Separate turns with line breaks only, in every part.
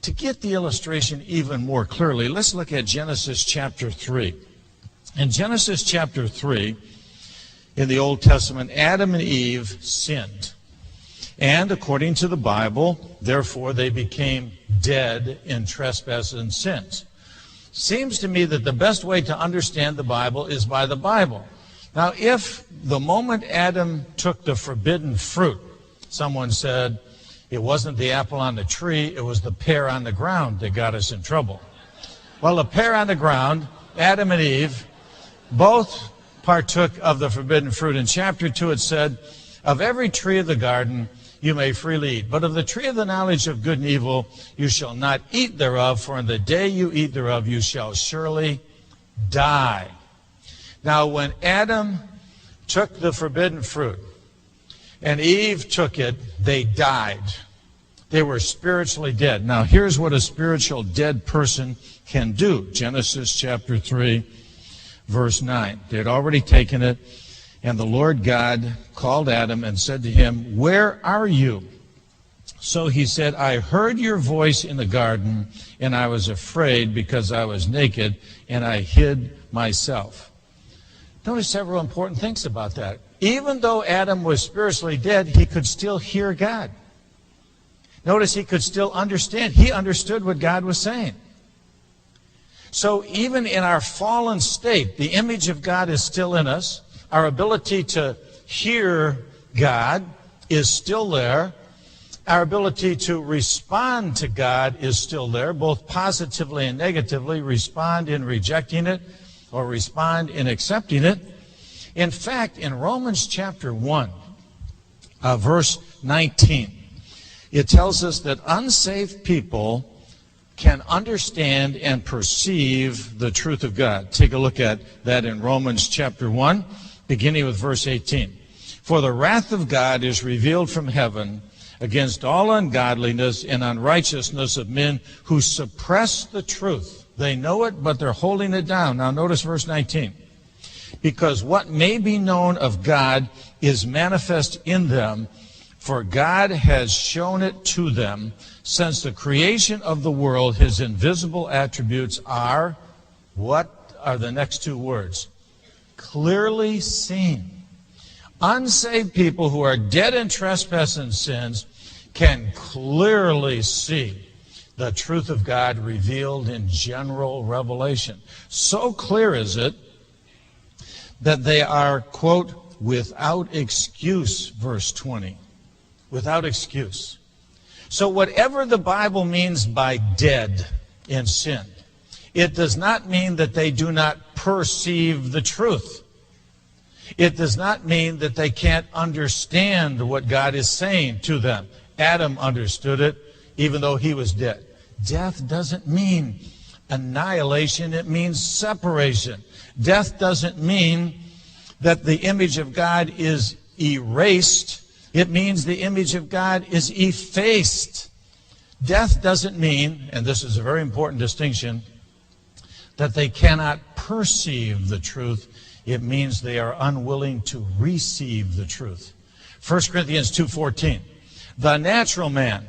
To get the illustration even more clearly, let's look at Genesis chapter 3. In Genesis chapter 3, in the Old Testament, Adam and Eve sinned. And according to the Bible, therefore they became dead in trespasses and sins. Seems to me that the best way to understand the Bible is by the Bible. Now, if the moment Adam took the forbidden fruit, someone said it wasn't the apple on the tree, it was the pear on the ground that got us in trouble. Well, the pear on the ground, Adam and Eve, both partook of the forbidden fruit. In chapter 2 it said, of every tree of the garden you may freely eat, but of the tree of the knowledge of good and evil you shall not eat thereof, for in the day you eat thereof you shall surely die. Now when Adam took the forbidden fruit and Eve took it, they died. They were spiritually dead. Now here's what a spiritual dead person can do. Genesis chapter 3, verse 9. They had already taken it, and the Lord God called Adam and said to him, where are you? So he said, I heard your voice in the garden, and I was afraid because I was naked, and I hid myself. Notice several important things about that. Even though Adam was spiritually dead, he could still hear God. Notice he could still understand. He understood what God was saying. So even in our fallen state, the image of God is still in us. Our ability to hear God is still there. Our ability to respond to God is still there, both positively and negatively, respond in rejecting it or respond in accepting it. In fact, in Romans chapter 1, verse 19, it tells us that unsaved people can understand and perceive the truth of God. Take a look at that in Romans chapter 1, beginning with verse 18. For the wrath of God is revealed from heaven against all ungodliness and unrighteousness of men who suppress the truth. They know it, but they're holding it down. Now notice verse 19. Because what may be known of God is manifest in them, for God has shown it to them. Since the creation of the world, his invisible attributes are, what are the next two words? Clearly seen. Unsaved people who are dead in trespass and sins can clearly see the truth of God revealed in general revelation. So clear is it that they are, quote, without excuse, verse 20. Without excuse. So whatever the Bible means by dead in sin, it does not mean that they do not perceive the truth. It does not mean that they can't understand what God is saying to them. Adam understood it even though he was dead. Death doesn't mean annihilation, it means separation. Death doesn't mean that the image of God is erased. It means the image of God is effaced. Death doesn't mean, and this is a very important distinction, that they cannot perceive the truth. It means they are unwilling to receive the truth. 1 Corinthians 2:14. The natural man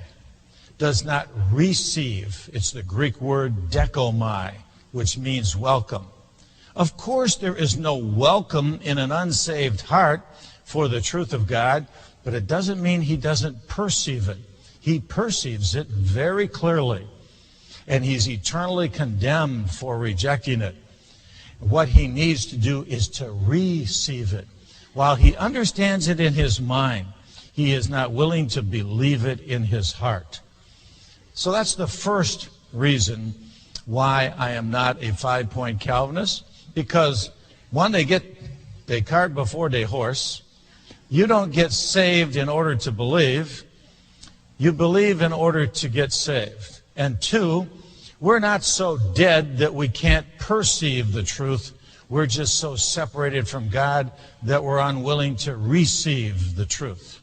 does not receive. It's the Greek word dekomai, which means welcome. Of course, there is no welcome in an unsaved heart for the truth of God, but it doesn't mean he doesn't perceive it. He perceives it very clearly, and he's eternally condemned for rejecting it. What he needs to do is to receive it. While he understands it in his mind, he is not willing to believe it in his heart. So that's the first reason why I am not a 5-point Calvinist, because one, they cart before they horse. You don't get saved in order to believe. You believe in order to get saved. And two, we're not so dead that we can't perceive the truth. We're just so separated from God that we're unwilling to receive the truth.